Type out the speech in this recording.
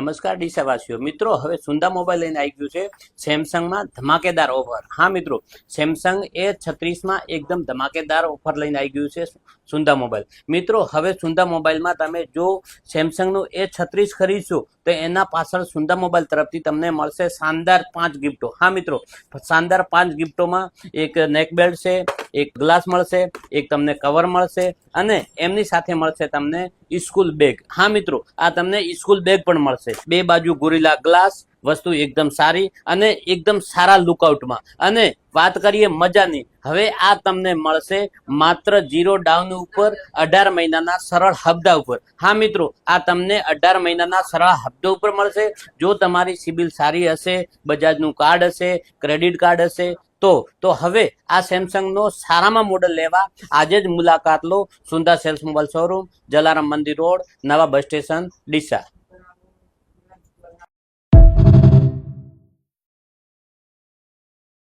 નમસ્કાર ડીસાવાસીઓ મિત્રો, હવે સુંદા મોબાઈલ લઈને આવી ગયું છે સેમસંગમાં ધમાકેદાર ઓફર। હા મિત્રો, સેમસંગ A36માં એકદમ ધમાકેદાર ઓફર લઈને આવી ગયું છે સુંદા મોબાઈલ। મિત્રો હવે સુંદા મોબાઈલમાં તમે જો સેમસંગનું A36 ખરીદશો તો એના પાછળ સુંદા મોબાઈલ તરફથી તમને મળશે શાનદાર 5 ગિફ્ટો। હા મિત્રો, શાનદાર 5 ગિફ્ટોમાં એક નેક બેલ્ટ છે, એક ગ્લાસ મળશે, એક તમને કવર મળશે અને એમની સાથે મળશે તમને સ્કૂલ બેગ। હા મિત્રો, આ તમને સ્કૂલ બેગ પણ મળશે। બે બાજુ ગોરિલા ગ્લાસ, વસ્તુ એકદમ સારી અને એકદમ સારા લુકઆઉટમાં। અને વાત કરીએ મજાની, હવે આ તમને મળશે માત્ર 0 ડાઉન ઉપર 18 મહિનાના સરળ હપ્તા ઉપર। હા મિત્રો, આ તમને 18 મહિનાના સરળ હપ્તા ઉપર મળશે। જો તમારી સિબિલ સારી હશે, બજાજનું કાર્ડ હશે, ક્રેડિટ કાર્ડ હશે તો હવે આ સેમસંગનો સારામાં મોડલ લેવા આજે જ મુલાકાત લો સુંદા સેલ્સ મોબાઈલ શોરૂમ, જલારામ મંદિર રોડ, નવા બસ સ્ટેશન, ડીસા।